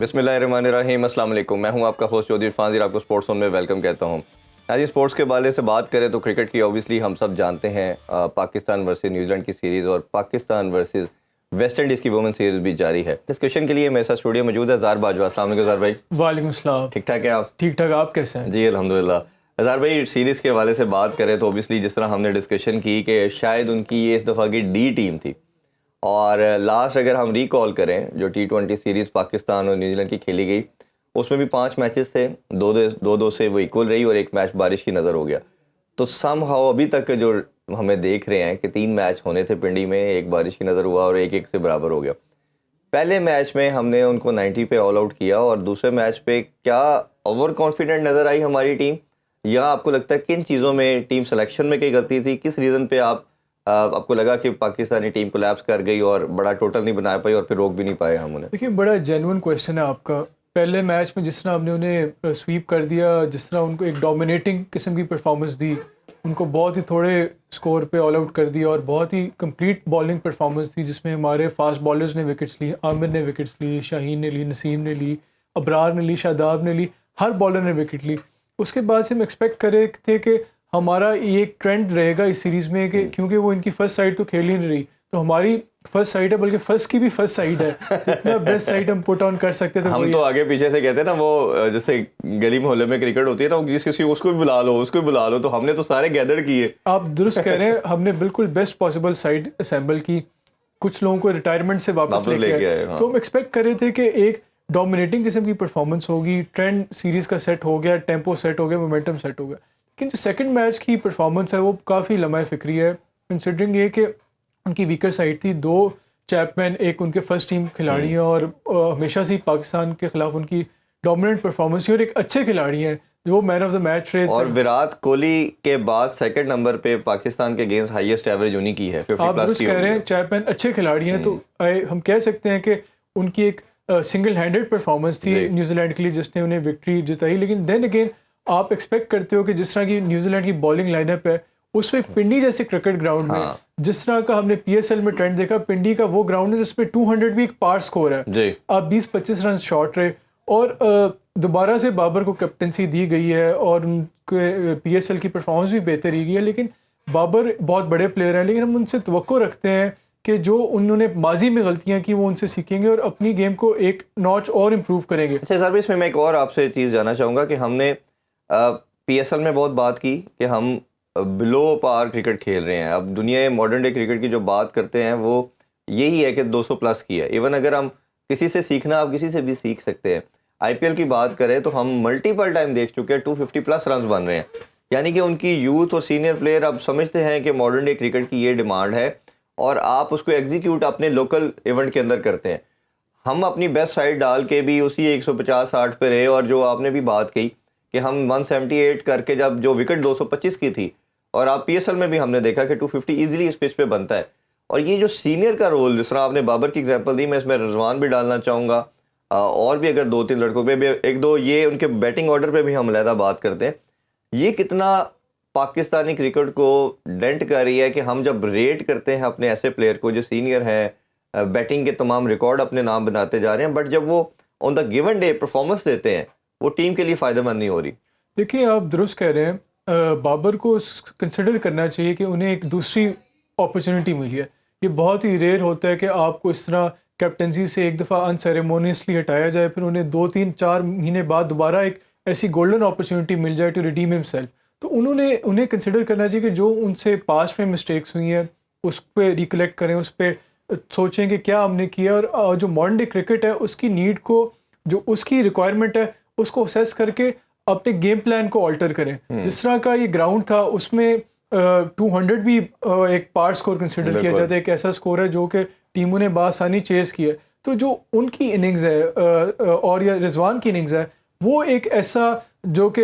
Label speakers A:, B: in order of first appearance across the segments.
A: बिस्मिल्लाहिर्रहमानिर्रहीम, अस्सलाम वालेकुम। मैं हूं आपका होस्ट चौधरी इरफान ज़ीर, आपको स्पोर्ट्स जोन में वेलकम कहता हूं। आज स्पोर्ट्स के बारे से बात करें तो क्रिकेट की ऑब्वियसली हम सब जानते हैं, पाकिस्तान वर्सेस न्यूजीलैंड की सीरीज़ और पाकिस्तान वर्सेस वेस्ट इंडीज़ की वुमेन सीरीज़ भी जारी है। डिस्कशन के लिए मेरे साथ स्टूडियो मौजूद है ज़ार बाजवा। अस्सलाम वालेकुम ज़ार भाई।
B: वालेकुम सलाम।
A: ठीक ठाक है आप?
B: ठीक ठाक, आप कैसे हैं?
A: जी अल्हम्दुलिल्लाह। ज़ार भाई, सीरीज़ के हवाले से बात करें तो ऑब्वियसली जिस तरह हमने डिस्कशन की कि शायद उनकी ये इस दफ़ा की डी टीम थी, और लास्ट अगर हम रिकॉल करें जो T20 सीरीज़ पाकिस्तान और न्यूजीलैंड की खेली गई, उसमें भी 5 मैचेस थे, दो से वो इक्वल रही और एक मैच बारिश की नज़र हो गया। तो सम हाउ अभी तक जो हमें देख रहे हैं कि 3 मैच होने थे पिंडी में, एक बारिश की नज़र हुआ और एक से बराबर हो गया। पहले मैच में हमने उनको 90 पे ऑल आउट किया और दूसरे मैच पे क्या ओवर कॉन्फिडेंट नज़र आई हमारी टीम, या आपको लगता है किन चीज़ों में टीम सिलेक्शन में कई गलती थी? किस रीज़न पे आपको लगा कि पाकिस्तानी टीम कोलैप्स कर गई और बड़ा टोटल नहीं बना पाई और फिर रोक भी नहीं पाए हम उन्हें?
B: देखिए, बड़ा जेन्युइन क्वेश्चन है आपका। पहले मैच में जिस तरह हमने उन्हें स्वीप कर दिया, जिस तरह उनको एक डोमिनेटिंग किस्म की परफॉर्मेंस दी, उनको बहुत ही थोड़े स्कोर पे ऑल आउट कर दिया और बहुत ही कंप्लीट बॉलिंग परफॉर्मेंस थी जिसमें हमारे फास्ट बॉलर्स ने विकेट्स ली, आमिर ने विकेट्स ली, शाहीन ने ली, नसीम ने ली, अबरार ने ली, शादाब ने ली, हर बॉलर ने विकेट ली। उसके बाद से हम एक्सपेक्ट कर रहे थे कि हमारा ये एक ट्रेंड रहेगा इस सीरीज़ में कि क्योंकि वो इनकी फर्स्ट साइड तो खेल ही नहीं रही, तो हमारी फर्स्ट साइड है, बल्कि फर्स्ट की भी फर्स्ट साइड है, जितना बेस्ट साइड हम पुट ऑन कर सकते थे।
A: हम तो आगे पीछे से कहते हैं ना, वो जैसे गली मोहल्ले में क्रिकेट होती है ना, जिस किसी उसको भी बुला लो, उसको भी बुला लो, तो हमने तो सारे गैदर किए।
B: आप दुरुस्त कह रहे हैं, हमने बिल्कुल बेस्ट पॉसिबल साइड असेंबल की, कुछ लोगों को रिटायरमेंट से वापस लेके आए।
A: हाँ।
B: तो हम एक्सपेक्ट कर रहे थे कि एक डोमिनेटिंग किस्म की परफॉर्मेंस होगी, ट्रेंड सीरीज़ का सेट हो गया, टेम्पो सेट हो गया, मोमेंटम सेट हो गया। लेकिन जो सेकंड मैच की परफॉर्मेंस है वो काफ़ी लम्हा फिक्री है, कंसिडरिंग ये कि उनकी वीकर साइड थी। 2 चैपमैन एक उनके फर्स्ट टीम खिलाड़ी हैं और हमेशा से पाकिस्तान के खिलाफ उनकी डोमिनेंट परफॉर्मेंस थी और एक अच्छे खिलाड़ी हैं जो मैन ऑफ द मैच रहे।
A: और विराट कोहली के बाद सेकंड नंबर पे पाकिस्तान के अगेंस्ट हाईएस्ट एवरेज उन्हीं की है, 50
B: आप
A: प्लस
B: दुरुस्त
A: की
B: कह रहे हैं,
A: होगी।
B: चैपमैन अच्छे खिलाड़ी हैं, तो हम कह सकते हैं कि उनकी एक सिंगल हैंडेड परफॉर्मेंस थी न्यूजीलैंड के लिए जिसने उन्हें विक्ट्री जिताई। लेकिन देन अगेन आप एक्सपेक्ट करते हो कि जिस तरह की न्यूजीलैंड की बॉलिंग लाइनअप है, उसमें पिंडी जैसे क्रिकेट ग्राउंड में जिस तरह का हमने PSL में ट्रेंड देखा, पिंडी का वो ग्राउंड है जिसमें 200 भी एक पार स्कोर है, आप 20-25 रन शॉर्ट रहे और दोबारा से बाबर को कैप्टनसी दी गई है और उनके PSL की परफॉर्मेंस भी बेहतर ही गई है। लेकिन बाबर बहुत बड़े प्लेयर हैं, लेकिन हम उनसे तवक्को रखते हैं कि जो उन्होंने माजी में गलतियां की वो उनसे सीखेंगे और अपनी गेम को एक नॉच और इम्प्रूव करेंगे।
A: अच्छा सर, इसमें मैं एक और आपसे चीज़ जानना चाहूँगा कि हमने PSL में बहुत बात की कि हम बिलो पार क्रिकेट खेल रहे हैं। अब दुनिया मॉडर्न डे क्रिकेट की जो बात करते हैं वो यही है कि 200 प्लस की है। इवन अगर हम किसी से सीखना, आप किसी से भी सीख सकते हैं। IPL की बात करें तो हम मल्टीपल टाइम देख चुके हैं 250 प्लस रन बन रहे हैं, यानी कि उनकी यूथ और सीनियर प्लेयर अब समझते हैं कि मॉडर्न डे क्रिकेट की ये डिमांड है और आप उसको एग्जीक्यूट अपने लोकल इवेंट के अंदर करते हैं। हम अपनी बेस्ट साइड डाल के भी उसी 150-60 पे रहे, और जो आपने भी बात की कि हम 178 करके जब जो विकेट 225 की थी, और आप PSL में भी हमने देखा कि 250 इजीली इस पिच पे बनता है। और ये जो सीनियर का रोल, जिस तरह आपने बाबर की एग्जांपल दी, मैं इसमें रिजवान भी डालना चाहूँगा, और भी अगर 2-3 लड़कों पे भी, एक दो ये उनके बैटिंग ऑर्डर पे भी हम अलहदा बात करते हैं। ये कितना पाकिस्तानी क्रिकेट को डेंट कर रही है कि हम जब रेट करते हैं अपने ऐसे प्लेयर को जो सीनियर हैं, बैटिंग के तमाम रिकॉर्ड अपने नाम बनाते जा रहे हैं, बट जब वो on the given day performance देते हैं वो टीम के लिए फ़ायदेमंद नहीं हो रही।
B: देखिए, आप दुरुस्त कह रहे हैं, बाबर को कंसिडर करना चाहिए कि उन्हें एक दूसरी अपॉर्चुनिटी मिली है। ये बहुत ही रेयर होता है कि आपको इस तरह कैप्टनसी से एक दफ़ा अनसेरेमोनियसली हटाया जाए, फिर उन्हें 2-3-4 महीने बाद दोबारा एक ऐसी गोल्डन अपॉर्चुनिटी मिल जाए टू रिडीम हिमसेल्फ। तो उन्हें कंसिडर करना चाहिए कि जो उनसे पास्ट में मिस्टेक्स हुई हैं उस पर रिकलेक्ट करें, उस पर सोचें कि क्या हमने किया, और जो मॉडर्न डे क्रिकेट है उसकी नीड को, जो उसकी रिक्वायरमेंट है उसको असेस करके अपने गेम प्लान को ऑल्टर करें। जिस तरह का ये ग्राउंड था उसमें 200 भी एक पार स्कोर कंसिडर किया जाता है, एक ऐसा स्कोर है जो कि टीमों ने बासानी चेस किया है। तो जो उनकी इनिंग्स है और या रिजवान की इनिंग्स है, वो एक ऐसा जो कि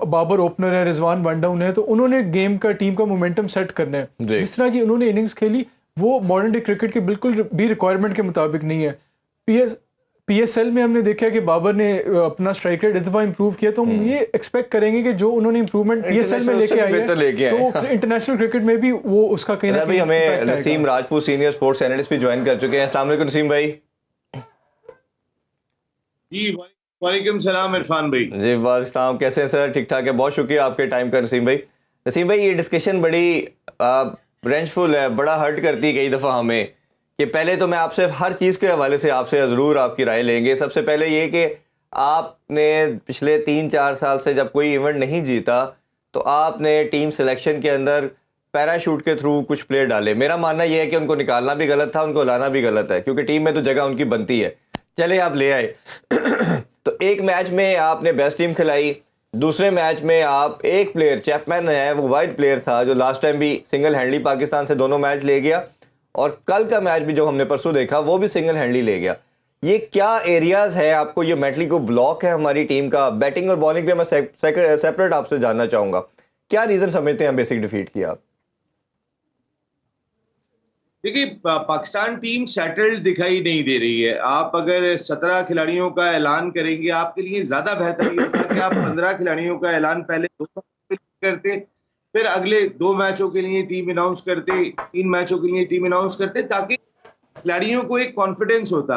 B: बाबर ओपनर है, रिजवान वन डाउन है, तो उन्होंने गेम का, टीम का मोमेंटम सेट करना है। जिस तरह की उन्होंने इनिंग्स खेली वो मॉडर्न डे क्रिकेट के बिल्कुल भी रिक्वायरमेंट के मुताबिक नहीं है। PSL में हमने देखा कि बाबर ने अपना स्ट्राइक रेट इस दफ़ा इंप्रूव किया, तो हम ये एक्सपेक्ट करेंगे कि जो उन्होंने इंप्रूवमेंट PSL में लेके आई है तो इंटरनेशनल क्रिकेट में भी वो उसका कहीं ना कहीं
A: हमें Naseem Rajput senior sports analyst भी ज्वाइन कर चुके हैं। अस्सलाम वालेकुम नसीम भाई।
C: जी वालेकुम सलाम इरफान भाई।
A: जी वालेकुम, कैसे हैं सर? ठीक ठाक है, बहुत शुक्रिया आपके टाइम का नसीम भाई। नसीम भाई, ये डिस्कशन बड़ी रेंजफुल है, बड़ा हर्ट करती है कई दफ़ा हमें कि पहले तो मैं आपसे हर चीज़ के हवाले से आपसे ज़रूर आपकी राय लेंगे। सबसे पहले ये कि आपने पिछले 3-4 साल से जब कोई इवेंट नहीं जीता तो आपने टीम सिलेक्शन के अंदर पैराशूट के थ्रू कुछ प्लेयर डाले। मेरा मानना यह है कि उनको निकालना भी गलत था, उनको लाना भी गलत है, क्योंकि टीम में तो जगह उनकी बनती है। चले आप ले आए तो एक मैच में आपने बेस्ट टीम खिलाई, दूसरे मैच में आप एक प्लेयर चैपमैन है, वो वाइड प्लेयर था जो लास्ट टाइम भी सिंगल हैंडली पाकिस्तान से दोनों मैच ले गया, और कल का मैच भी जो हमने परसों देखा वो भी सिंगल हैंडली ले गया। ये क्या एरियाज है आपको ये मेंटली को ब्लॉक है हमारी टीम का? बैटिंग और बॉलिंग पे मैं सेपरेट आपसे जानना चाहूंगा, क्या रीजन समझते हैं बेसिक डिफीट की आप?
C: देखिए, पाकिस्तान टीम सेटल्ड दिखाई नहीं दे रही है। आप अगर 17 खिलाड़ियों का ऐलान करेंगे, आपके लिए ज्यादा बेहतर ये होता कि आप 15 खिलाड़ियों का ऐलान पहले 2 मैचों के लिए करते, फिर अगले 2 मैचों के लिए टीम अनाउंस करते, 3 मैचों के लिए टीम अनाउंस करते, ताकि खिलाड़ियों को एक कॉन्फिडेंस होता।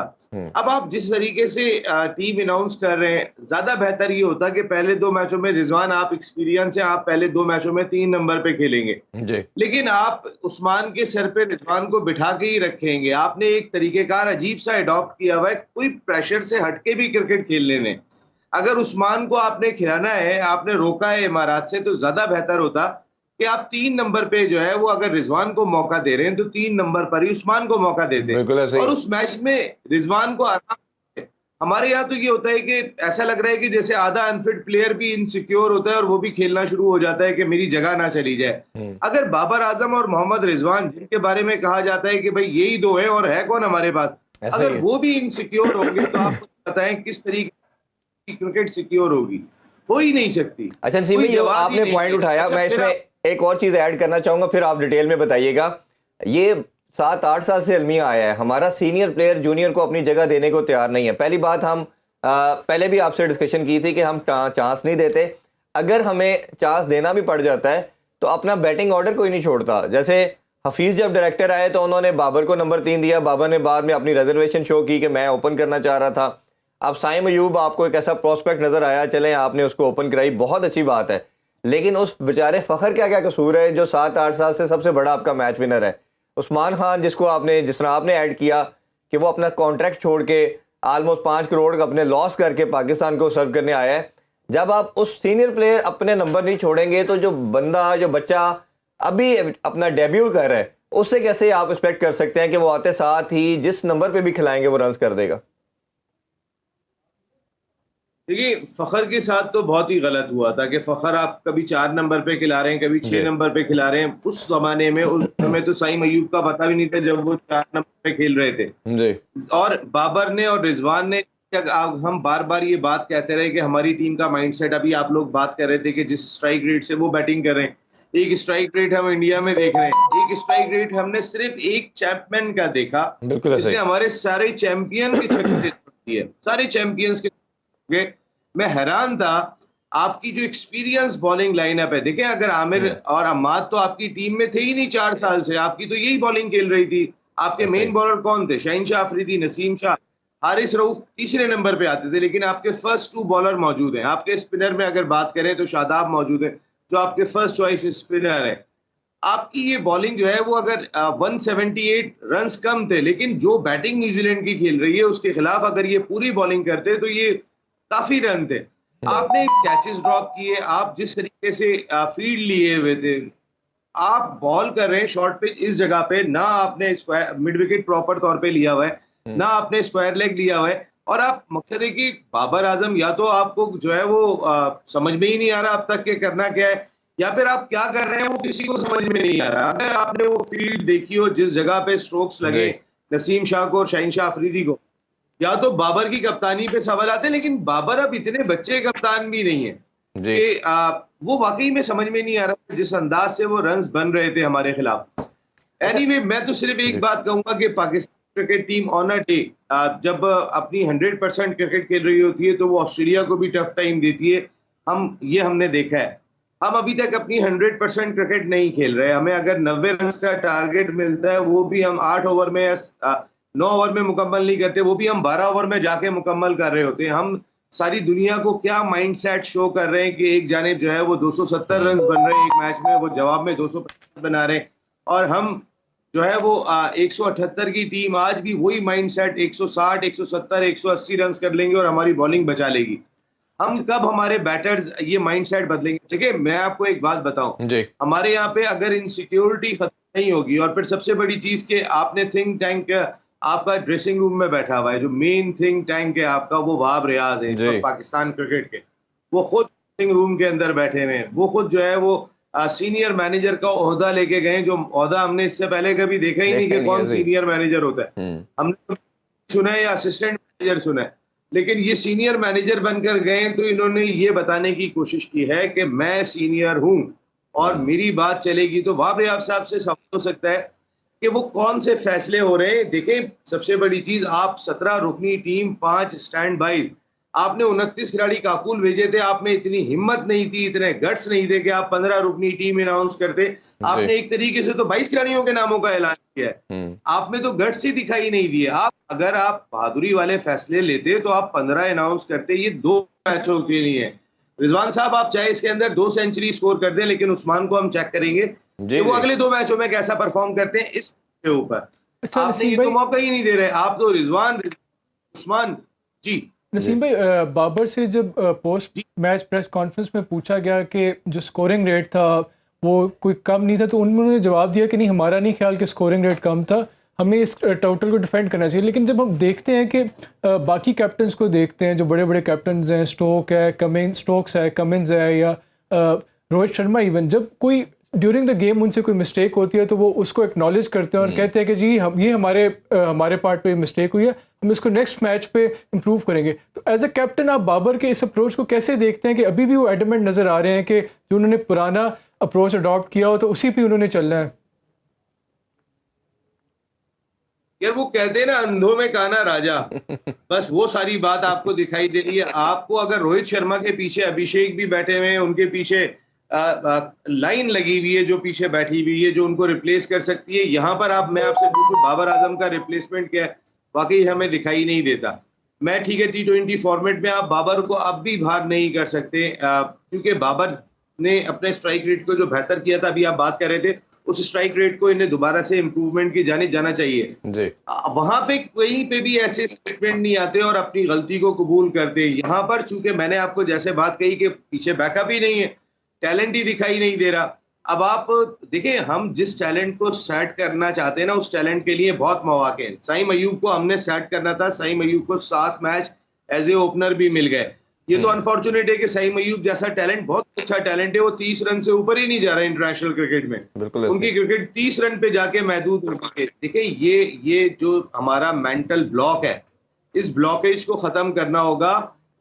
C: अब आप जिस तरीके से टीम अनाउंस कर रहे हैं, ज्यादा बेहतर ये होता कि पहले 2 मैचों में रिजवान, आप एक्सपीरियंस है, आप पहले 2 मैचों में 3 नंबर पे खेलेंगे,
A: जी
C: लेकिन आप उस्मान के सर पे रिजवान को बिठा के ही रखेंगे। आपने एक तरीकेकार अजीब सा अडॉप्ट किया हुआ है, कोई प्रेशर से हटके भी क्रिकेट खेलने में। अगर उस्मान को आपने खिलाना है, आपने रोका है इमारात से, तो ज्यादा बेहतर होता कि आप 3 नंबर पे जो है वो, अगर रिजवान को मौका दे रहे हैं तो 3 नंबर पर ही उस्मान को मौका देते
A: बिल्कुल ऐसे
C: और
A: ही।
C: उस मैच में रिजवान को आराम। हमारे यहाँ तो ये होता है कि ऐसा लग रहा है कि जैसे आधा अनफिट प्लेयर भी इनसिक्योर होता है और वो भी खेलना शुरू हो जाता है कि मेरी जगह ना चली जाए। अगर बाबर आजम और मोहम्मद रिजवान, जिनके बारे में कहा जाता है कि भाई यही 2 हैं और है कौन हमारे पास,
A: ऐसा ही
C: अगर
A: है।
C: वो भी इनसिक्योर होंगे तो आप बताएं किस तरीके की क्रिकेट सिक्योर होगी? हो ही नहीं सकती।
A: अच्छा नसीम
C: कोई
A: भाई, जो
C: जवाब ही
A: आपने
C: नहीं
A: पॉइंट
C: है।
A: उठाया,
C: अच्छा,
A: मैं
C: फिर
A: इसमें
C: आप
A: एक और चीज़ ऐड करना चाहूँगा, फिर आप डिटेल में बताइएगा। ये 7-8 साल से अलमिया आया है, हमारा सीनियर प्लेयर जूनियर को अपनी जगह देने को तैयार नहीं है। पहली बात, हम पहले भी आपसे डिस्कशन की थी कि हम चांस नहीं देते। अगर हमें चांस देना भी पड़ जाता है तो अपना बैटिंग ऑर्डर कोई नहीं छोड़ता। जैसे हफीज़ जब डायरेक्टर आए तो उन्होंने बाबर को नंबर 3 दिया, बाबर ने बाद में अपनी रिजर्वेशन शो की कि मैं ओपन करना चाह रहा था। अब साइम अयूब आपको एक ऐसा प्रोस्पेक्ट नज़र आया, चलें आपने उसको ओपन कराई, बहुत अच्छी बात है, लेकिन उस बेचारे फ़खर क्या क्या कसूर है जो 7-8 साल से सबसे बड़ा आपका मैच विनर है? उस्मान खान, जिसको आपने जिस तरह आपने ऐड किया कि वो अपना कॉन्ट्रैक्ट छोड़ के आलमोस्ट 5 करोड़ का अपने लॉस करके पाकिस्तान को सर्व करने आया है। जब आप उस सीनियर प्लेयर अपने नंबर नहीं छोड़ेंगे तो जो बच्चा अभी अपना डेब्यू कर रहा है, उससे कैसे आप एक्सपेक्ट कर सकते हैं कि वो आते साथ ही जिस नंबर पे भी खिलाएंगे वो रन कर देगा?
C: देखिए, फखर के साथ तो बहुत ही गलत हुआ था कि फखर आप कभी 4 नंबर पे खिला रहे हैं, कभी 6
A: जी
C: नंबर पे खिला रहे हैं। उस जमाने में, उस समय तो साइम अयूब का पता भी नहीं था जब वो 4 नंबर पे खेल रहे थे।
A: जी
C: और बाबर ने और रिजवान ने, हम बार बार ये बात कहते रहे कि हमारी टीम का माइंडसेट, अभी आप लोग बात कर रहे थे कि जिस स्ट्राइक रेट से वो बैटिंग कर रहे हैं, एक स्ट्राइक रेट हम इंडिया में देख रहे हैं, एक स्ट्राइक रेट हमने सिर्फ एक चैंपियन का देखा
A: बिल्कुल ऐसे
C: जिसने
A: ही।
C: हमारे सारे चैंपियन के छक्के दिए, सारे चैंपियंस के। मैं हैरान था। आपकी जो एक्सपीरियंस बॉलिंग लाइनअप है, देखें, अगर आमिर और अम्माद तो आपकी टीम में थे ही नहीं 4 साल से, आपकी तो यही बॉलिंग खेल रही थी। आपके
A: ऐसे
C: मेन
A: ही।
C: बॉलर कौन थे? शाहीन शाह अफरीदी, नसीम शाह, हारिस रऊफ तीसरे नंबर पे आते थे, लेकिन आपके फर्स्ट 2 बॉलर मौजूद हैं। आपके स्पिनर में अगर बात करें तो शादाब मौजूद है, जो आपके फर्स्ट चॉइस स्पिनर है। आपकी ये बॉलिंग जो है वो, अगर 178 रन्स कम थे, लेकिन जो बैटिंग न्यूजीलैंड की खेल रही है उसके खिलाफ अगर ये पूरी बॉलिंग करते तो ये काफी रन थे। आपने कैचेस ड्रॉप किए, आप जिस तरीके से फील्ड लिए हुए थे, आप बॉल कर रहे हैं शॉर्ट पिच इस जगह पे, ना आपने स्क्वायर मिड विकेट प्रॉपर तौर पे लिया हुआ है, ना आपने स्क्वायर लेग लिया हुआ है, और आप, मकसद है कि बाबर आजम, या तो आपको जो है वो समझ में ही नहीं आ रहा अब तक के करना क्या है, या फिर आप क्या कर रहे हैं वो किसी को समझ में नहीं आ रहा। अगर आपने वो फील्ड देखी हो जिस जगह पे स्ट्रोक्स लगे
A: जी
C: नसीम शाह को और शाहीन शाह अफरीदी को, या तो बाबर की कप्तानी पे सवाल आते हैं, लेकिन बाबर अब इतने बच्चे कप्तान भी नहीं है
A: जी
C: कि वो वाकई में समझ में नहीं आ रहा जिस अंदाज से वो रन्स बन रहे थे हमारे खिलाफ।
A: अच्छा
C: एनीवे, मैं तो सिर्फ एक
A: जी
C: बात कहूंगा कि Pakistan cricket team on a day, जब अपनी 100% क्रिकेट खेल रही होती है तो वो ऑस्ट्रेलिया को भी टफ टाइम देती है। हमने देखा है। हम अभी तक अपनी 100% क्रिकेट नहीं खेल रहे। हमें अगर 90 रन का टारगेट मिलता है, वो भी हम 8 ओवर में 9 ओवर में मुकम्मल नहीं करते, वो भी हम 12 ओवर में जाके मुकम्मल कर रहे होते हैं। हम सारी दुनिया को क्या माइंडसेट शो कर रहे हैं कि एक जानिब जो है वो 270 रन बन रहे हैं एक मैच में, वो जवाब में 250 बना रहे हैं, और हम जो है वो 178 की टीम आज भी वही माइंडसेट 160, 170, 180 रन कर लेंगे और हमारी बॉलिंग बचा लेगी। हम कब हमारे बैटर्स ये माइंडसेट बदलेंगे? देखिए मैं आपको एक बात बताऊं,
A: जी
C: हमारे यहाँ पे अगर इनसिक्योरिटी खत्म नहीं होगी, और फिर सबसे बड़ी चीज के आपने थिंक टैंक आपका ड्रेसिंग रूम में बैठा हुआ है, जो मेन थिंक टैंक है आपका वो वहाब रियाज है इस
A: जी
C: वक्त पाकिस्तान क्रिकेट के, वो खुद ड्रेसिंग रूम के अंदर बैठे हुए हैं, वो खुद जो है वो सीनियर मैनेजर का ओहदा लेके गए, जो ओहदा हमने इससे पहले कभी देखा ही नहीं
A: देखा
C: कि
A: नहीं
C: कौन
A: है जी।
C: सीनियर मैनेजर होता है। हमने सुना है या असिस्टेंट मैनेजर सुना है, लेकिन ये सीनियर मैनेजर बनकर गए तो इन्होंने ये बताने की कोशिश की है कि मैं सीनियर हूं और मेरी बात चलेगी। तो वहाब रियाज साहब से सवाल हो सकता है कि वो कौन से फैसले हो रहे हैं। देखें सबसे बड़ी चीज, आप 17 रुकनी टीम, 5 स्टैंड बाइज, आपने 29 खिलाड़ी काकुल भेजे थे, आपने इतनी हिम्मत नहीं थी, इतने गट्स नहीं थे कि आप 15 रुकनी टीम अनाउंस करते।
A: जी
C: आपने एक तरीके से तो 22 खिलाड़ियों के नामों का ऐलान किया है, आप में तो गट्स ही दिखाई नहीं दिए। आप अगर आप बहादुरी वाले फैसले लेते तो आप 15 अनाउंस करते। ये 2 मैचों के लिए है। रिजवान साहब आप चाहे इसके अंदर 2 सेंचुरी स्कोर कर दें, लेकिन उस्मान को हम चेक करेंगे कि
A: जी
C: वो
A: जी
C: अगले 2 मैचों में कैसा परफॉर्म करते हैं इसके ऊपर।
B: अच्छा
C: आपने
B: नसीम
C: ये तो
B: भाई,
C: मौका ही नहीं दे रहे, आप तो रिजवान उस्मान जी
B: नसीम भाई, बाबर से जब पोस्ट
C: जी
B: मैच प्रेस कॉन्फ्रेंस में पूछा गया कि जो स्कोरिंग रेट था वो कोई कम नहीं था, तो उन्होंने जवाब दिया कि नहीं, हमारा नहीं ख्याल कि स्कोरिंग रेट कम था, हमें इस टोटल को डिफेंड करना चाहिए। लेकिन जब हम देखते हैं कि बाकी कैप्टन्स को देखते हैं, जो बड़े बड़े कैप्टन्स हैं, स्टोक्स है, कमिंस है, या रोहित शर्मा, इवन जब कोई ड्यूरिंग द गेम उनसे कोई मिस्टेक होती है तो वो उसको एक्नॉलेज करते हैं और कहते हैं कि जी हम ये हमारे पार्ट पे मिस्टेक हुई है, हम इसको नेक्स्ट मैच पे इम्प्रूव करेंगे। तो एज अ कैप्टन आप बाबर के इस अप्रोच को कैसे देखते हैं कि अभी भी वो एडमेंट नज़र आ रहे हैं कि जो उन्होंने पुराना अप्रोच अडॉप्ट किया हो तो उसी पे उन्होंने चलना है?
C: यार वो कहते हैं ना, अंधों में काना राजा, बस वो सारी बात आपको दिखाई दे रही है। आपको अगर रोहित शर्मा के पीछे अभिषेक भी बैठे हुए हैं, उनके पीछे लाइन लगी हुई है जो पीछे बैठी हुई है, जो उनको रिप्लेस कर सकती है। यहाँ पर आप, मैं आपसे पूछूं बाबर आजम का रिप्लेसमेंट क्या है, वाकई हमें दिखाई नहीं देता। मैं ठीक है T20 फॉर्मेट में आप बाबर को अब भी बाहर नहीं कर सकते, क्योंकि बाबर ने अपने स्ट्राइक रेट को जो बेहतर किया था, अभी आप बात कर रहे थे, उस स्ट्राइक रेट को इन्हें दोबारा से इंप्रूवमेंट की जाने जाना चाहिए।
A: जी
C: वहां पे कहीं पे भी ऐसे स्टेटमेंट नहीं आते और अपनी गलती को कबूल करते। यहाँ पर चूंकि मैंने आपको जैसे बात कही कि पीछे बैकअप ही नहीं है, टैलेंट ही दिखाई नहीं दे रहा। अब आप देखिए, हम जिस टैलेंट को सेट करना चाहते हैं ना, उस टैलेंट के लिए बहुत मौके हैं। सईम अयूब को हमने सेट करना था, सईम अयूब को 7 मैच एज ए ओपनर भी मिल गए। ये तो अनफॉर्चुनेट है कि सईम अयूब जैसा टैलेंट, बहुत अच्छा टैलेंट है, वो 30 रन से ऊपर ही नहीं जा रहा है इंटरनेशनल क्रिकेट में।
A: बिल्कुल
C: उनकी
A: ऐसे।
C: क्रिकेट 30 रन पे जाके महदूद हो गई है। देखिए ये जो हमारा मेंटल ब्लॉक है, इस ब्लॉकेज को खत्म करना होगा।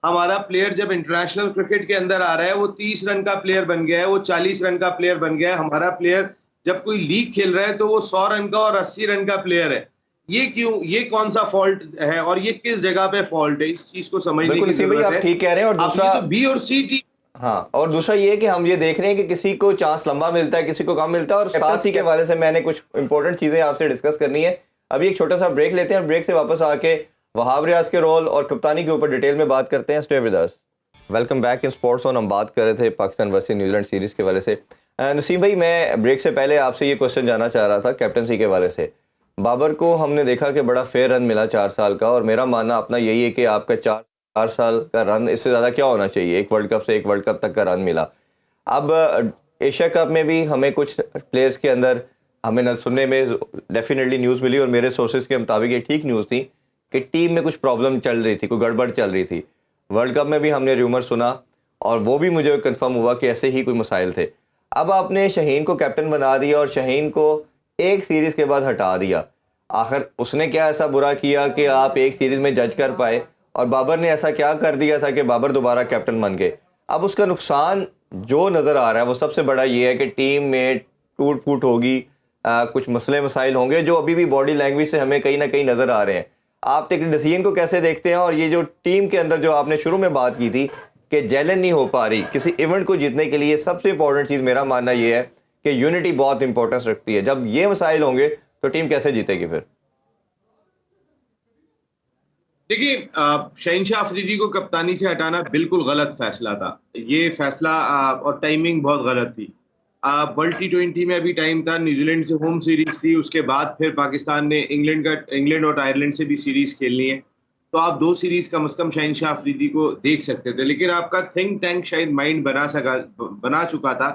C: हमारा प्लेयर जब इंटरनेशनल क्रिकेट के अंदर आ रहा है, वो 30 रन का प्लेयर बन गया है, वो 40 रन का प्लेयर बन गया है। हमारा प्लेयर जब कोई लीग खेल रहा है तो वो 100 रन का और 80 रन का प्लेयर है। ये क्यों, ये कौन सा फॉल्ट है और ये किस जगह पे फॉल्ट है, इस चीज को समझने
A: बिल्कुल
C: की
A: नसीम भाई
C: जरूरत
A: आप
C: है।
A: ठीक कह रहे हैं। और
C: अब
A: दूसरा,
C: ये तो बी और सी टीम,
A: हाँ, और दूसरा ये है कि हम ये देख रहे हैं कि किसी को चांस लंबा मिलता है, किसी को कम मिलता है। और साथ ही के हवाले से मैंने कुछ इंपॉर्टेंट चीज़ें आपसे डिस्कस करनी है। अभी एक छोटा सा ब्रेक लेते हैं, ब्रेक से वापस आके वहाब रियाज के रोल और कप्तानी के ऊपर डिटेल में बात करते हैं। Stay with us. Welcome back in sports on. हम बात कर रहे थे पाकिस्तान वर्सेस न्यूजीलैंड सीरीज़ के हवाले से। नसीम भाई, मैं ब्रेक से पहले आपसे ये क्वेश्चन जानना चाह रहा था कैप्टनसी के हवाले से। बाबर को हमने देखा कि बड़ा फेयर रन मिला 4 साल का, और मेरा मानना अपना यही है कि आपका 4 साल का रन, इससे ज़्यादा क्या होना चाहिए। एक वर्ल्ड कप से एक वर्ल्ड कप तक का रन मिला। अब एशिया कप में भी हमें कुछ प्लेयर्स के अंदर हमें न सुनने में डेफिनेटली न्यूज़ मिली, और मेरे सोर्सेज के मुताबिक ये ठीक न्यूज़ थी कि टीम में कुछ प्रॉब्लम चल रही थी, कोई गड़बड़ चल रही थी। वर्ल्ड कप में भी हमने र्यूमर सुना और वो भी मुझे कंफर्म हुआ कि ऐसे ही कोई मसाइल थे। अब आपने शाहीन को कैप्टन बना दिया और शाहीन को एक सीरीज़ के बाद हटा दिया। आखिर उसने क्या ऐसा बुरा किया कि आप एक सीरीज़ में जज कर पाए, और बाबर ने ऐसा क्या कर दिया था कि बाबर दोबारा कैप्टन बन गए। अब उसका नुकसान जो नज़र आ रहा है वो सबसे बड़ा ये है कि टीम में टूट फूट होगी, कुछ मसले मसाइल होंगे जो अभी भी बॉडी लैंग्वेज से हमें कहीं ना कहीं नज़र आ रहे हैं। आप टेक्निकल डिसीजन को कैसे देखते हैं, और ये जो टीम के अंदर जो आपने शुरू में बात की थी कि जेलन नहीं हो पा रही किसी इवेंट को जीतने के लिए, सबसे इंपॉर्टेंट चीज़ मेरा मानना ये है कि यूनिटी बहुत इंपॉर्टेंस रखती है। जब ये मसाइल होंगे तो टीम कैसे जीतेगी फिर?
C: देखिए, शहीनशाह अफरीदी को कप्तानी से हटाना बिल्कुल गलत फैसला था। ये फैसला और टाइमिंग बहुत गलत थी। वर्ल्ड टी20 में अभी टाइम था, न्यूजीलैंड से होम सीरीज थी, उसके बाद फिर पाकिस्तान ने इंग्लैंड और आयरलैंड से भी सीरीज खेलनी है। तो आप 2 सीरीज कम से कम शहीनशाह अफरीदी को देख सकते थे, लेकिन आपका थिंक टैंक शायद माइंड बना चुका था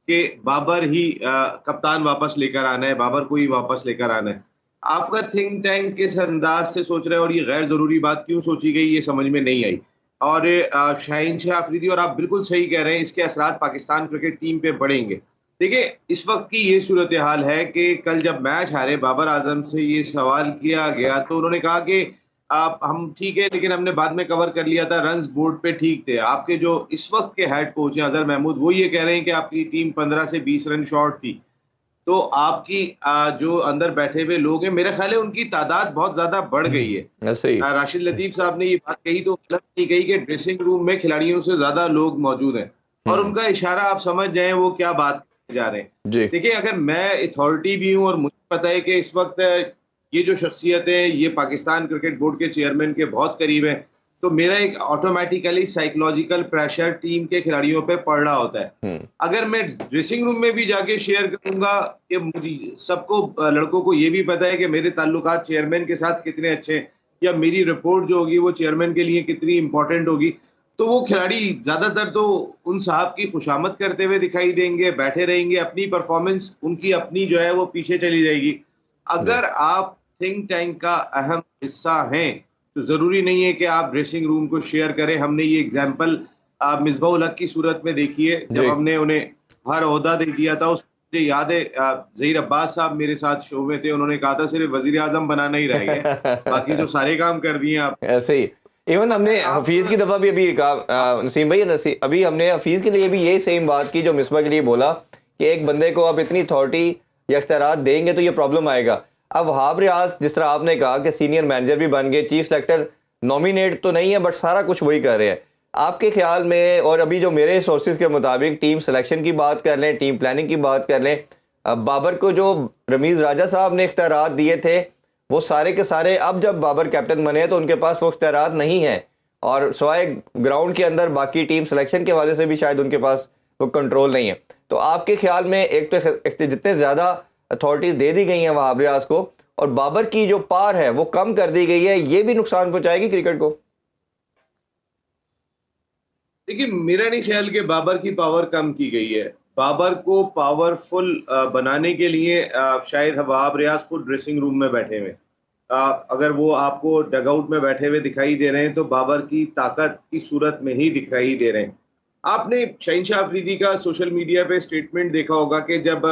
C: कि बाबर ही कप्तान वापस लेकर आना है, बाबर को ही वापस लेकर आना है। आपका थिंक टैंक किस अंदाज से सोच रहा है और ये गैर जरूरी बात क्यों सोची गई, ये समझ में नहीं आई। और शहीनशाह अफरीदी, और आप बिल्कुल सही कह रहे हैं, इसके असरात पाकिस्तान क्रिकेट टीम पे पड़ेंगे। देखिए, इस वक्त की ये सूरत हाल है कि कल जब मैच हारे, बाबर आजम से ये सवाल किया गया तो उन्होंने कहा कि आप हम ठीक है, लेकिन हमने बाद में कवर कर लिया था, रन्स बोर्ड पे ठीक थे। आपके जो इस वक्त के हेड कोच हैं अजहर महमूद, वो ये कह रहे हैं कि आपकी टीम 15 से 20 रन शॉर्ट थी। तो आपकी जो अंदर बैठे हुए लोग हैं, मेरा ख्याल है उनकी तादाद बहुत ज्यादा बढ़ गई है।
A: ऐसे ही।
C: राशिद लतीफ साहब ने ये बात कही तो गलत नहीं कही कि ड्रेसिंग रूम में खिलाड़ियों से ज्यादा लोग मौजूद हैं, और उनका इशारा आप समझ जाएं वो क्या बात करने जा रहे हैं।
A: जी।
C: देखिए, अगर मैं अथॉरिटी भी हूं और मुझे पता है कि इस वक्त ये जो शख्सियत है ये पाकिस्तान क्रिकेट बोर्ड के चेयरमैन के बहुत करीब है, तो मेरा एक ऑटोमेटिकली साइकोलॉजिकल प्रेशर टीम के खिलाड़ियों पे पड़ रहा होता है। अगर मैं ड्रेसिंग रूम में भी जाके शेयर करूंगा कि मुझे सबको लड़कों को ये भी पता है कि मेरे ताल्लुकात चेयरमैन के साथ कितने अच्छे हैं, या मेरी रिपोर्ट जो होगी वो चेयरमैन के लिए कितनी इंपॉर्टेंट होगी, तो वो खिलाड़ी ज्यादातर तो उन साहब की खुशामद करते हुए दिखाई देंगे, बैठे रहेंगे, अपनी परफॉर्मेंस उनकी अपनी जो है वो पीछे चली जाएगी। अगर आप थिंक टैंक का अहम हिस्सा हैं तो जरूरी नहीं है कि आप ड्रेसिंग रूम को शेयर करें। हमने ये एग्जाम्पल मिसबाह हक की सूरत में देखी है, जब हमने उन्हें हर ओहदा दे दिया था। उस मुझे याद है, जहीर अब्बास साहब मेरे साथ शो में थे, उन्होंने कहा था सिर्फ वजीर आजम बनाना ही रह गया, बाकी तो सारे काम कर दिए आप।
A: ऐसे ही। इवन हमने हफीज की दफा भी अभी कहा, नसीम भाई, अभी हमने हफीज के लिए भी यही सेम बात की जो मिसबा के लिए बोला कि एक बंदे को आप इतनी अथॉरिटी या इख्तियारात देंगे तो ये प्रॉब्लम आएगा। अब वहाब रियाज, जिस तरह आपने कहा कि सीनियर मैनेजर भी बन गए, चीफ सेलेक्टर नॉमिनेट तो नहीं है बट सारा कुछ वही कर रहे हैं, आपके ख्याल में, और अभी जो मेरे सोर्सेज के मुताबिक टीम सिलेक्शन की बात कर लें, टीम प्लानिंग की बात कर लें, बाबर को जो रमीज़ राजा साहब ने इख्तियारात दिए थे वो सारे के सारे अब जब बाबर कैप्टन बने तो उनके पास वो इख्तियारात नहीं है, और सवाए ग्राउंड के अंदर बाकी टीम सिलेक्शन के वजह से भी शायद उनके पास वो कंट्रोल नहीं है। तो आपके ख्याल में एक तो जितने ज़्यादा अथॉरिटी दे दी गई हैं वहाब रियाज को, और बाबर की जो पार है वो कम कर दी गई है, ये भी नुकसान पहुंचाएगी क्रिकेट को?
C: देखिए, मेरा नहीं ख्याल कि बाबर की पावर कम की गई है। बाबर को पावरफुल बनाने के लिए शायद वहाब रियाज खुद ड्रेसिंग रूम में बैठे हुए, अगर वो आपको डगआउट में बैठे हुए दिखाई दे रहे हैं तो बाबर की ताकत की सूरत में ही दिखाई दे रहे हैं। आपने शहीनशाह अफरीदी का सोशल मीडिया पे स्टेटमेंट देखा होगा कि जब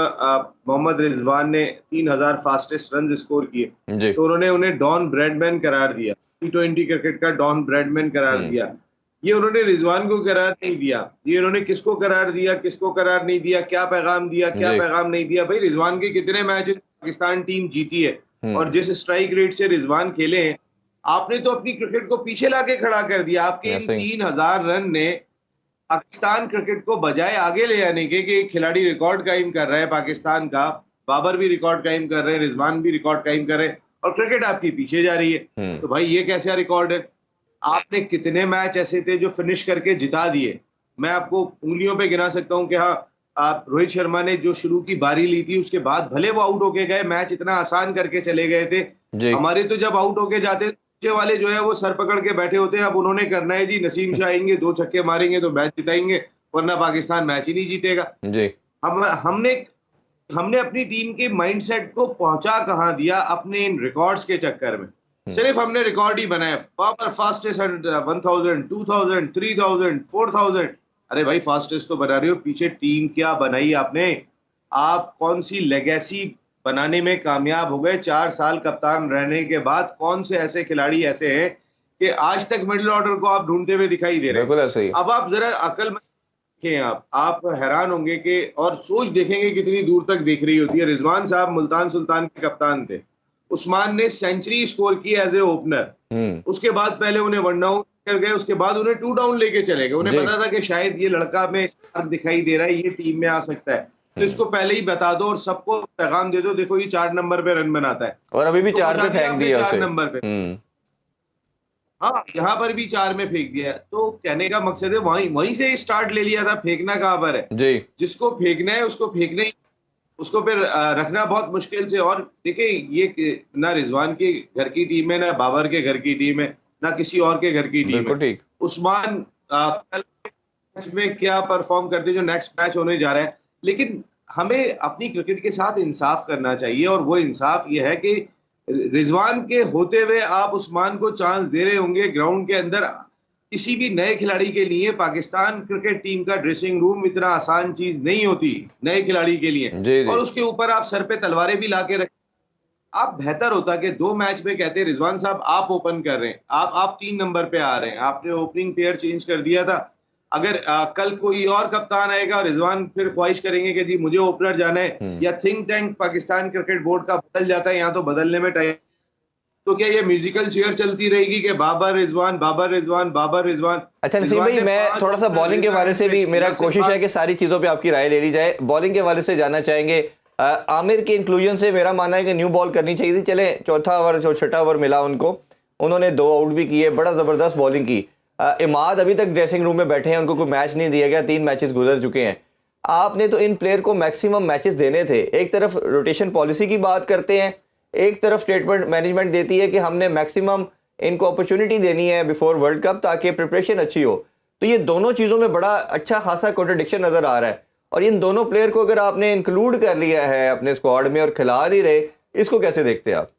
C: मोहम्मद रिजवान ने 3000 फास्टेस्ट रन स्कोर किए तो उन्होंने उन्हें डॉन ब्रैडमैन करार दिया, T20 क्रिकेट का डॉन ब्रैडमैन करार दिया। ये उन्होंने रिजवान को करार नहीं दिया, ये उन्होंने किसको करार दिया, किसको करार नहीं दिया, क्या पैगाम दिया, क्या पैगाम नहीं दिया। भाई, रिजवान के कितने मैच पाकिस्तान टीम जीती है और जिस स्ट्राइक रेट से रिजवान खेले हैं, आपने तो अपनी क्रिकेट को पीछे लाके खड़ा कर दिया। आपके इन 3000 रन ने पाकिस्तान क्रिकेट को बजाय आगे ले आने के, कि खिलाड़ी रिकॉर्ड कायम कर रहा है पाकिस्तान का, बाबर भी रिकॉर्ड कायम कर रहे हैं, रिजवान भी रिकॉर्ड कायम कर रहे हैं, और क्रिकेट आपकी पीछे जा रही है। तो भाई, ये कैसा रिकॉर्ड है? आपने कितने मैच ऐसे थे जो फिनिश करके जिता दिए? मैं आपको उंगलियों पे गिना सकता हूं कि हाँ, आप रोहित शर्मा ने जो शुरू की बारी ली थी उसके बाद भले वो आउट होके गए, मैच इतना आसान करके चले गए थे। हमारे तो जब आउट होके जाते पीछे वाले जो है वो सर पकड़ के बैठे होते हैं, अब उन्होंने करना है जी, नसीम शाह आएंगे, 2 छक्के मारेंगे तो मैच जिताएंगे, वरना पाकिस्तान मैच ही नहीं जीतेगा।
A: जी।
C: हमने अपनी टीम के माइंडसेट को पहुंचा कहां दिया? अपने इन रिकॉर्ड्स के चक्कर में सिर्फ हमने रिकॉर्ड ही बनाया। बाबर फास्टेस्ट 1000, 2000, 3000, 4000। अरे भाई, फास्टेस्ट तो बना रहे हो, पीछे टीम क्या बनाई आपने? आप कौन सी लेगेसी बनाने में कामयाब हो गए? 4 साल कप्तान रहने के बाद कौन से ऐसे खिलाड़ी ऐसे हैं कि आज तक मिडिल ऑर्डर को आप ढूंढते हुए दिखाई दे रहे हैं?
A: बिल्कुल ऐसे ही।
C: अब आप जरा अकल में देखें, आप हैरान होंगे कि, और सोच देखेंगे कितनी दूर तक देख रही होती है। रिजवान साहब मुल्तान सुल्तान के कप्तान थे, उस्मान ने सेंचुरी स्कोर की एज ए ओपनर, उसके बाद पहले उन्हें 1 डाउन कर गए, उसके बाद उन्हें 2 डाउन लेके चले गए। उन्हें पता था कि शायद ये लड़का में दिखाई दे रहा है, ये टीम में आ सकता है, तो इसको पहले ही बता दो और सबको पैगाम दे दो, देखो ये 4 नंबर पे रन बनाता है,
A: और अभी भी 4 पे फेंक दिया
C: 4 नंबर पे। हाँ, यहाँ पर भी 4 में फेंक दिया। तो कहने का मकसद है वहीं वहीं से स्टार्ट ले लिया था, फेंकना कहाँ पर है?
A: जी
C: जिसको फेंकना है उसको फेंकना ही, उसको फिर रखना बहुत मुश्किल से। और देखिए ये ना रिजवान के घर की टीम है, ना बाबर के घर की टीम है, ना किसी और के घर की टीम
A: बिल्कुल
C: है।
A: ठीक।
C: उस्मान कल मैच में क्या परफॉर्म करते जो नेक्स्ट मैच होने जा रहा है, लेकिन हमें अपनी क्रिकेट के साथ इंसाफ करना चाहिए। और वो इंसाफ ये है कि रिजवान के होते हुए आप उस्मान को चांस दे रहे होंगे ग्राउंड के अंदर। किसी भी नए खिलाड़ी के लिए पाकिस्तान क्रिकेट टीम का ड्रेसिंग रूम इतना आसान चीज नहीं होती नए खिलाड़ी के लिए।
A: जी जी
C: और उसके ऊपर आप सर पे तलवारें भी लाके रख, आप बेहतर होता कि 2 मैच में कहते रिजवान साहब आप ओपन कर रहे हैं, आप 3 नंबर पे आ रहे हैं, आपने ओपनिंग पेयर चेंज कर दिया था। अगर कल कोई और कप्तान आएगा, रिजवान फिर ख्वाहिश करेंगे कि जी मुझे ओपनर जाना है,
A: हम्म।
C: या think tank Pakistan cricket board का बदल जाता है, यहाँ तो बदलने में टाइम, तो क्या ये म्यूजिकल चेयर चलती रहेगी कि बाबर रिजवान, बाबर रिजवान, बाबर रिजवान?
A: अच्छा नसीम
C: रिजवान
A: भाई,
C: ने
A: मैं
C: 5
A: थोड़ा सा
C: ओपनर
A: बॉलिंग के
C: भेजा
A: हवाले से भी, मेरा
C: 16 से
A: कोशिश है
C: 5।
A: कि सारी चीज़ों पे आपकी राय ले ली जाए। बॉलिंग के हवाले से जानना चाहेंगे, आमिर के इंक्लूजन से मेरा मानना है कि न्यू बॉल करनी चाहिए थी। चले चौथा ओवर जो छठा ओवर मिला उनको, उन्होंने 2 आउट भी किए, बड़ा ज़बरदस्त बॉलिंग की। इमाद अभी तक ड्रेसिंग रूम में बैठे हैं, उनको कोई मैच नहीं दिया गया, 3 मैचेस गुजर चुके हैं। आपने तो इन प्लेयर को मैक्सिमम मैचेस देने थे। एक तरफ रोटेशन पॉलिसी की बात करते हैं, एक तरफ स्टेटमेंट मैनेजमेंट देती है कि हमने मैक्सिमम इनको अपॉर्चुनिटी देनी है बिफोर वर्ल्ड कप ताकि प्रिपरेशन अच्छी हो। तो ये दोनों चीज़ों में बड़ा अच्छा खासा कॉन्ट्रडिक्शन नज़र आ रहा है। और इन दोनों प्लेयर को अगर आपने इंक्लूड कर लिया है अपने स्क्वाड में और खिला नहीं रहे, इसको कैसे देखते हैं आप?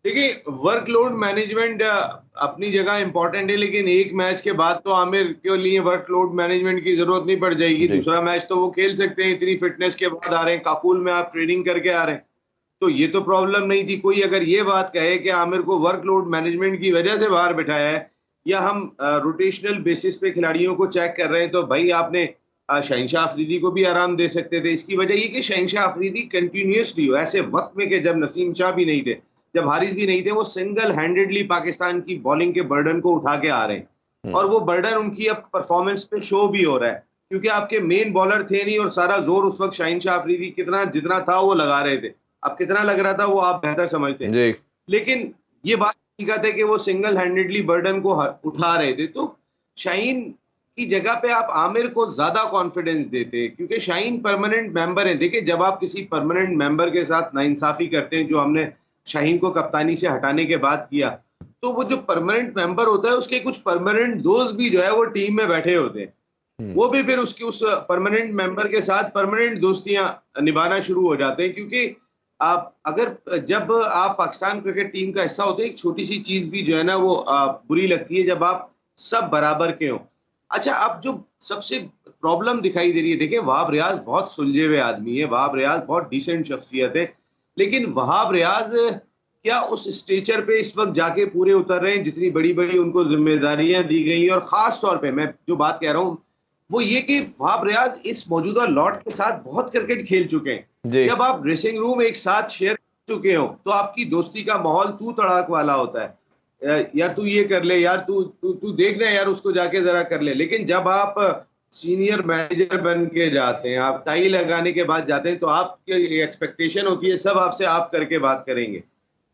C: देखिए वर्कलोड मैनेजमेंट अपनी जगह इंपॉर्टेंट है, लेकिन एक मैच के बाद तो आमिर के लिए वर्कलोड मैनेजमेंट की जरूरत नहीं पड़ जाएगी।
A: जी
C: दूसरा मैच तो वो खेल सकते हैं, इतनी फिटनेस के बाद आ रहे हैं, काकुल में आप ट्रेनिंग करके आ रहे हैं, तो ये तो प्रॉब्लम नहीं थी। कोई अगर ये बात कहे कि आमिर को वर्कलोड मैनेजमेंट की वजह से बाहर बिठाया है, या हम रोटेशनल बेसिस पे खिलाड़ियों को चेक कर रहे हैं, तो भाई आपने शहनशाह अफरीदी को भी आराम दे सकते थे। इसकी वजह ये कि शहनशाह अफरीदी कंटिन्यूसली हो, ऐसे वक्त में कि जब नसीम शाह भी नहीं थे, जब हारिस भी नहीं थे, वो सिंगल हैंडेडली पाकिस्तान की बॉलिंग के बर्डन को उठा के आ रहे हैं।
A: हम्म।
C: और वो बर्डन उनकी अब परफॉर्मेंस पे शो भी हो रहा है, क्योंकि आपके मेन बॉलर थे नहीं, और सारा जोर उस वक्त शाहीन शाह अफरीदी कितना जितना था वो लगा रहे थे। अब कितना लग रहा था वो आप बेहतर समझते हैं,
A: जी
C: लेकिन ये बात हकीकत है कि वो सिंगल हैंडेडली बर्डन को उठा रहे थे। तो शाहीन की जगह पे आप आमिर को ज्यादा कॉन्फिडेंस देते, क्योंकि शाहीन परमानेंट मेंबर है। देखिए जब आप किसी परमानेंट मेंबर के साथ नाइंसाफी करते हैं, जो हमने शाहीन को कप्तानी से हटाने के बाद किया, तो वो जो परमानेंट मेंबर होता है उसके कुछ परमानेंट दोस्त भी जो है वो टीम में बैठे होते हैं, वो भी फिर उसकी उस परमानेंट मेंबर के साथ परमानेंट दोस्तियां निभाना शुरू हो जाते हैं। क्योंकि आप अगर जब आप पाकिस्तान क्रिकेट टीम का हिस्सा होते हैं, एक छोटी सी चीज भी जो है ना वो बुरी लगती है, जब आप सब बराबर के हो। अच्छा, अब जो सबसे प्रॉब्लम दिखाई दे रही है, देखिए वहाब रियाज बहुत सुलझे हुए आदमी है, वहाब रियाज बहुत डिसेंट शख्सियत है, लेकिन वहाब रियाज क्या उस स्टेचर पे इस वक्त जाके पूरे उतर रहे हैं जितनी बड़ी बड़ी उनको जिम्मेदारियां दी गई। और खास तौर पे मैं जो बात कह रहा हूँ वो ये कि वहाब रियाज इस मौजूदा लॉट के साथ बहुत क्रिकेट खेल चुके हैं।
A: जी
C: जब आप ड्रेसिंग रूम एक साथ शेयर कर चुके हो तो आपकी दोस्ती का माहौल तू तड़ाक वाला होता है, यार तू ये कर ले, यार तू तू तू देख ना, यार उसको जाके जरा कर ले। लेकिन जब आप सीनियर मैनेजर बन के जाते हैं, आप टाई लगाने के बाद जाते हैं, तो आपकी एक्सपेक्टेशन होती है सब आपसे आप करके बात करेंगे,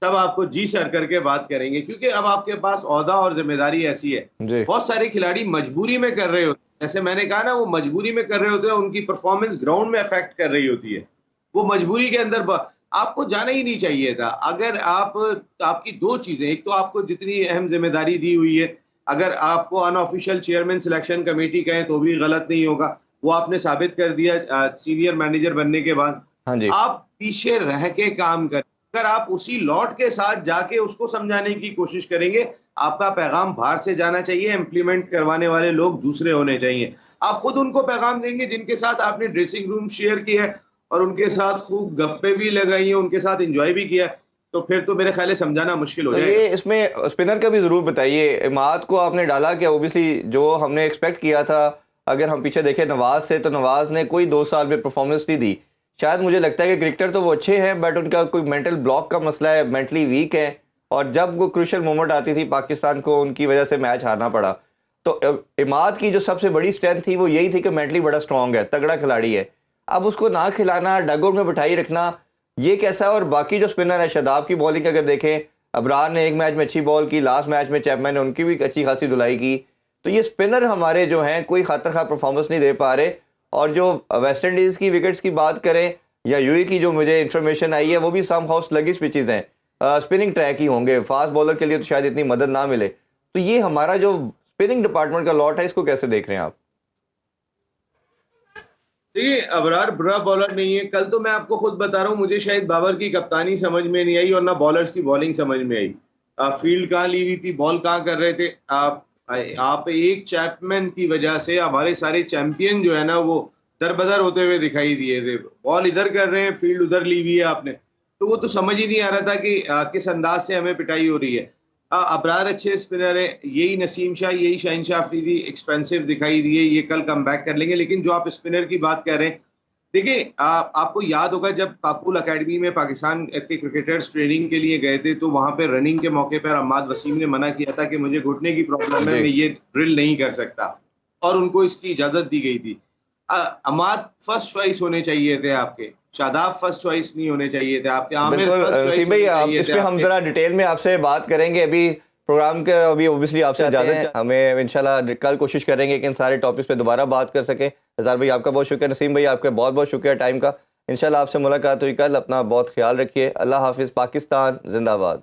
C: सब आपको जी सर करके बात करेंगे, क्योंकि अब आपके पास ओहदा और जिम्मेदारी ऐसी है।
A: जी
C: बहुत सारे खिलाड़ी मजबूरी में कर रहे होते हैं, जैसे मैंने कहा ना, वो मजबूरी में कर रहे होते हैं, उनकी परफॉर्मेंस ग्राउंड में अफेक्ट कर रही होती है। वो मजबूरी के अंदर आपको जाना ही नहीं चाहिए था। अगर आप, आपकी 2 चीजें, एक तो आपको जितनी अहम जिम्मेदारी दी हुई है, अगर आपको अनऑफिशियल चेयरमैन सिलेक्शन कमेटी कहें तो भी गलत नहीं होगा, वो आपने साबित कर दिया सीनियर मैनेजर बनने के बाद।
A: हाँ जी
C: आप पीछे रह के काम करें। अगर आप उसी लॉट के साथ जाके उसको समझाने की कोशिश करेंगे, आपका पैगाम बाहर से जाना चाहिए, इम्प्लीमेंट करवाने वाले लोग दूसरे होने चाहिए। आप खुद उनको पैगाम देंगे जिनके साथ आपने ड्रेसिंग रूम शेयर किया है और उनके साथ खूब गप्पे भी लगाई हैं, उनके साथ एंजॉय भी किया है, तो फिर तो मेरे ख्याल है समझाना मुश्किल हो
A: तो
C: जाएगा।
A: ये इसमें स्पिनर का भी ज़रूर बताइए। इमाद को आपने डाला कि ओबियसली जो हमने एक्सपेक्ट किया था, अगर हम पीछे देखें नवाज से, तो नवाज ने कोई 2 साल में परफॉर्मेंस नहीं दी। शायद मुझे लगता है कि क्रिकेटर तो वो अच्छे हैं, बट उनका कोई मेंटल ब्लॉक का मसला है, मेंटली वीक है, और जब वो क्रूशल मोमेंट आती थी पाकिस्तान को उनकी वजह से मैच हारना पड़ा। तो इमाद की जो सबसे बड़ी स्ट्रेंथ थी वो यही थी कि मेंटली बड़ा स्ट्रॉन्ग है, तगड़ा खिलाड़ी है। अब उसको ना खिलाना, डगआउट में बिठाई रखना, ये कैसा है? और बाकी जो स्पिनर है, शादाब की बॉलिंग अगर देखें, अबरार ने एक मैच में अच्छी बॉल की, लास्ट मैच में चैपमैन ने उनकी भी अच्छी खासी धुलाई की। तो ये स्पिनर हमारे जो हैं कोई खातर खा परफॉर्मेंस नहीं दे पा रहे। और जो वेस्ट इंडीज़ की विकेट्स की बात करें या यूएई की, जो मुझे इन्फॉर्मेशन आई है, वो भी सम हाउस स्लगिश पिचेज़ हैं, स्पिनिंग ट्रैक ही होंगे। फास्ट बॉलर के लिए तो शायद इतनी मदद ना मिले। तो ये हमारा जो स्पिनिंग डिपार्टमेंट का लॉट है, इसको कैसे देख रहे हैं आप?
C: देखिए, अबरार बुरा बॉलर नहीं है। कल तो मैं आपको खुद बता रहा हूँ, मुझे शायद बाबर की कप्तानी समझ में नहीं आई और ना बॉलर्स की बॉलिंग समझ में आई। फील्ड कहाँ ली हुई थी, बॉल कहाँ कर रहे थे आप एक चैपमैन की वजह से हमारे सारे चैंपियन जो है ना वो दरबदर होते हुए दिखाई दिए थे। बॉल इधर कर रहे हैं, फील्ड उधर ली हुई है आपने, तो वो तो समझ ही नहीं आ रहा था कि किस अंदाज से हमें पिटाई हो रही है। अबरार अच्छे स्पिनर है, यही नसीम शाह, यही शाहीन शाह अफरीदी एक्सपेंसिव दिखाई दिए, ये कल कम बैक कर लेंगे। लेकिन जो आप स्पिनर की बात कर रहे हैं, देखिए आपको याद होगा जब काकुल अकेडमी में पाकिस्तान के क्रिकेटर्स ट्रेनिंग के लिए गए थे, तो वहां पे रनिंग के मौके पर अम्माद वसीम ने मना किया था कि मुझे घुटने की प्रॉब्लम है, मैं ये ड्रिल नहीं कर सकता, और उनको इसकी इजाजत दी गई थी। अम्माद फर्स्ट चॉइस होने चाहिए थे आपके, शादाब फर्स्ट चॉइस नहीं होने चाहिए थे आपके, आमिर
A: बिल्कुल
C: फर्स्ट चॉइस
A: नसीम भाई,
C: होने
A: आप
C: चाहिए
A: इस
C: थे
A: पे हम
C: आपके।
A: जरा डिटेल में आपसे बात करेंगे। अभी प्रोग्राम के अभी ओबियसली आपसे इजाजत, हमें इंशाल्लाह कल कोशिश करेंगे कि इन सारे टॉपिक्स पे दोबारा बात कर सकें। हज़ार भाई आपका बहुत शुक्रिया, नसीम भाई आपका बहुत बहुत शुक्रिया टाइम का। इंशाल्लाह आपसे मुलाकात हुई कल। अपना बहुत ख्याल रखिए। अल्लाह हाफिज़। पाकिस्तान जिंदाबाद।